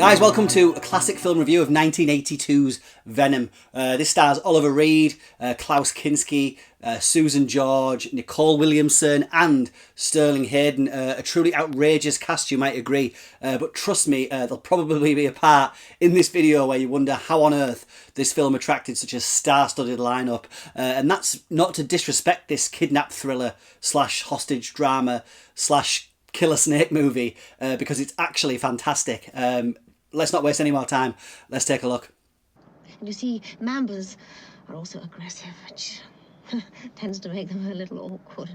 Guys, welcome to a classic film review of 1982's Venom. This stars Oliver Reed, Klaus Kinski, Susan George, Nicol Williamson and Sterling Hayden. A truly outrageous cast, you might agree. But trust me, there'll probably be a part in this video where you wonder how on earth this film attracted such a star-studded lineup. And that's not to disrespect this kidnap thriller slash hostage drama slash killer snake movie, because it's actually fantastic. Let's not waste any more time. Let's take a look. And you see, Mambas are also aggressive, which tends to make them a little awkward.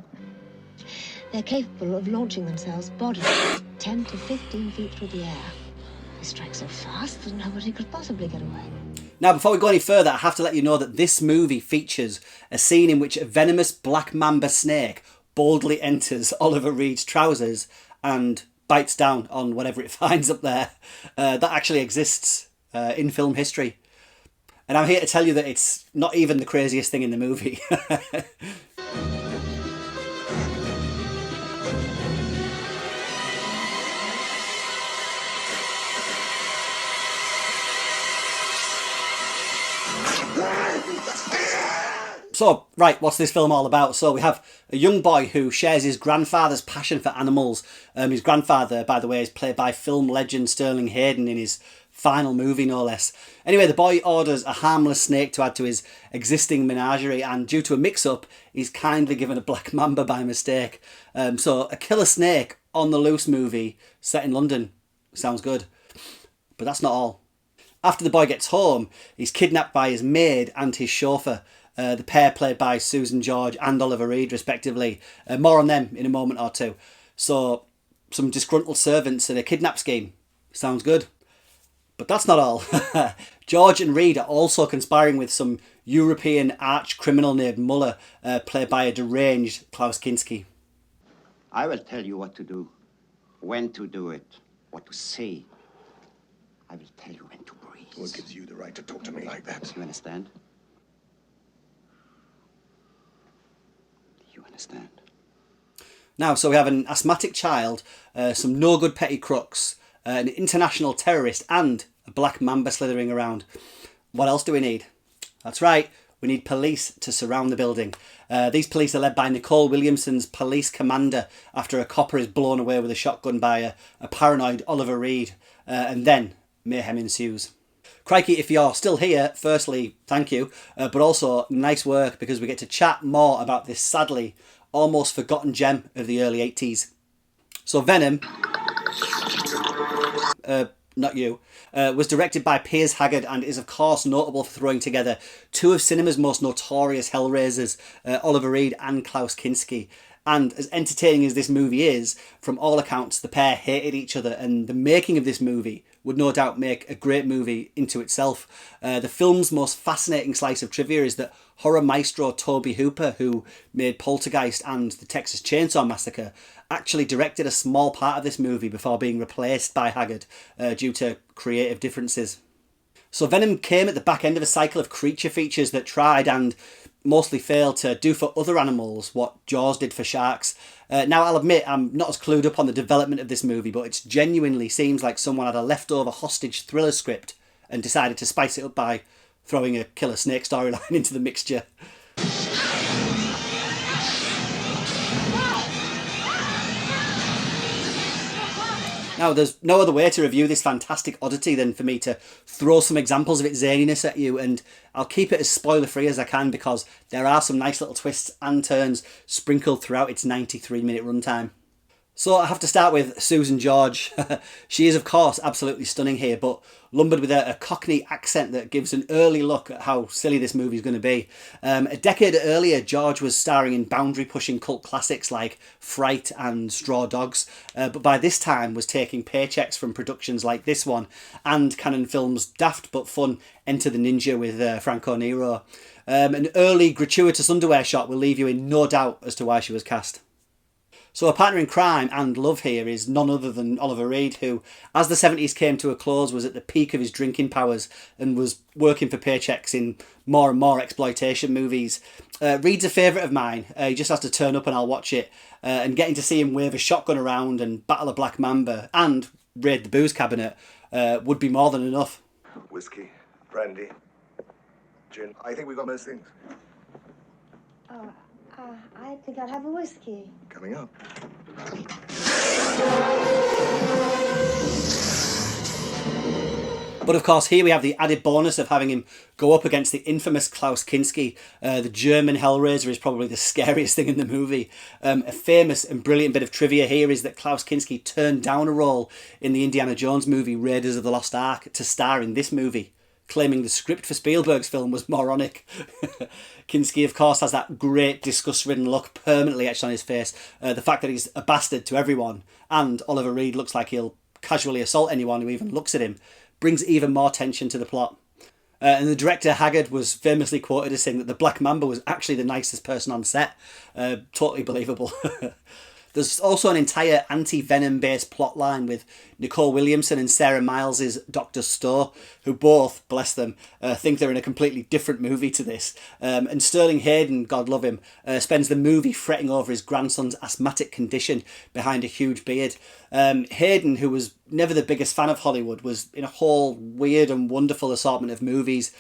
They're capable of launching themselves bodily 10 to 15 feet through the air. They strike so fast that nobody could possibly get away. Now, before we go any further, I have to let you know that this movie features a scene in which a venomous Black Mamba snake boldly enters Oliver Reed's trousers and bites down on whatever it finds up there. That actually exists in film history. And I'm here to tell you that it's not even the craziest thing in the movie. So, right, what's this film all about? So we have a young boy who shares his grandfather's passion for animals. His grandfather, by the way, is played by film legend Sterling Hayden in his final movie, no less. Anyway, the boy orders a harmless snake to add to his existing menagerie, and due to a mix-up, he's kindly given a Black Mamba by mistake. So a killer snake on the loose movie set in London. Sounds good. But that's not all. After the boy gets home, he's kidnapped by his maid and his chauffeur. The pair played by Susan George and Oliver Reed, respectively. More on them in a moment or two. So, some disgruntled servants and a kidnap scheme. Sounds good. But that's not all. George and Reed are also conspiring with some European arch-criminal named Muller, played by a deranged Klaus Kinski. I will tell you what to do, when to do it, what to say. I will tell you when to breathe. What gives you the right to talk to me like that? You understand? You understand? Now, so we have an asthmatic child, some no-good petty crooks, an international terrorist and a Black Mamba slithering around. What else do we need? That's right, we need police to surround the building. These police are led by Nicol Williamson's police commander after a copper is blown away with a shotgun by a paranoid Oliver Reed, and then mayhem ensues. Crikey, if you're still here, firstly, thank you, but also nice work because we get to chat more about this sadly almost forgotten gem of the early 80s. So Venom, not you, was directed by Piers Haggard and is of course notable for throwing together two of cinema's most notorious hellraisers, Oliver Reed and Klaus Kinski. And as entertaining as this movie is, from all accounts, the pair hated each other, and the making of this movie would no doubt make a great movie into itself. The film's most fascinating slice of trivia is that horror maestro Tobe Hooper, who made Poltergeist and the Texas Chainsaw Massacre, actually directed a small part of this movie before being replaced by Haggard due to creative differences. So Venom came at the back end of a cycle of creature features that tried and mostly failed to do for other animals what Jaws did for sharks. Now, I'll admit I'm not as clued up on the development of this movie, but it genuinely seems like someone had a leftover hostage thriller script and decided to spice it up by throwing a killer snake storyline into the mixture. Now, there's no other way to review this fantastic oddity than for me to throw some examples of its zaniness at you, and I'll keep it as spoiler-free as I can because there are some nice little twists and turns sprinkled throughout its 93-minute runtime. So I have to start with Susan George. She is, of course, absolutely stunning here, but lumbered with a Cockney accent that gives an early look at how silly this movie is going to be. A decade earlier, George was starring in boundary-pushing cult classics like Fright and Straw Dogs, but by this time was taking paychecks from productions like this one and Cannon Films' daft but fun Enter the Ninja with Franco Nero. An early gratuitous underwear shot will leave you in no doubt as to why she was cast. So a partner in crime and love here is none other than Oliver Reed, who, as the 70s came to a close, was at the peak of his drinking powers and was working for paychecks in more and more exploitation movies. Reed's a favourite of mine. He just has to turn up and I'll watch it. And getting to see him wave a shotgun around and battle a Black Mamba and raid the booze cabinet would be more than enough. Whiskey, brandy, gin. I think we've got most things. I think I'd have a whiskey. Coming up. But of course, here we have the added bonus of having him go up against the infamous Klaus Kinski. The German Hellraiser is probably the scariest thing in the movie. A famous and brilliant bit of trivia here is that Klaus Kinski turned down a role in the Indiana Jones movie Raiders of the Lost Ark to star in this movie, claiming the script for Spielberg's film was moronic. Kinski, of course, has that great disgust-ridden look permanently etched on his face. The fact that he's a bastard to everyone, and Oliver Reed looks like he'll casually assault anyone who even looks at him, brings even more tension to the plot. And the director, Haggard, was famously quoted as saying that the Black Mamba was actually the nicest person on set. Totally believable. There's also an entire anti-Venom based plot line with Nicol Williamson and Sarah Miles' Dr. Stowe, who both, bless them, think they're in a completely different movie to this. And Sterling Hayden, God love him, spends the movie fretting over his grandson's asthmatic condition behind a huge beard. Hayden, who was never the biggest fan of Hollywood, was in a whole weird and wonderful assortment of movies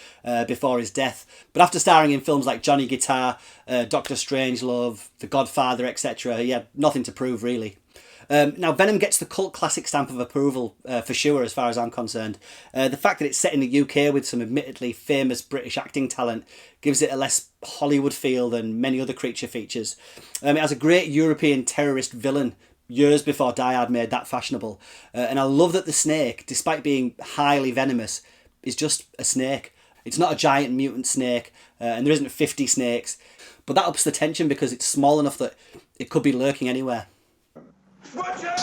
before his death. But after starring in films like Johnny Guitar, Doctor Strangelove, The Godfather, etc., he had nothing to prove, really. Now, Venom gets the cult classic stamp of approval for sure, as far as I'm concerned. The fact that it's set in the UK with some admittedly famous British acting talent gives it a less Hollywood feel than many other creature features. It has a great European terrorist villain years before Die Hard made that fashionable. And I love that the snake, despite being highly venomous, is just a snake. It's not a giant mutant snake, and there isn't 50 snakes. But that ups the tension because it's small enough that it could be lurking anywhere. Watch out!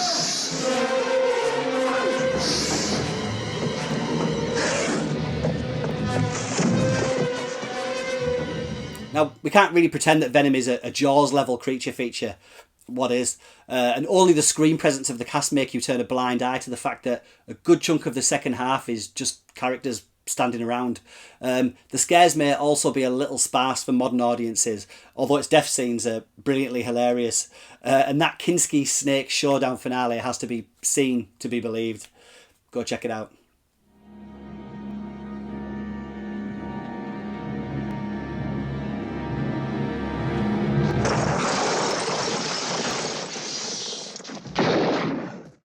Now, we can't really pretend that Venom is a Jaws-level creature feature. What is? And only the screen presence of the cast make you turn a blind eye to the fact that a good chunk of the second half is just characters standing around. The scares may also be a little sparse for modern audiences, although its death scenes are brilliantly hilarious. And that Kinski snake showdown finale has to be seen to be believed. Go check it out.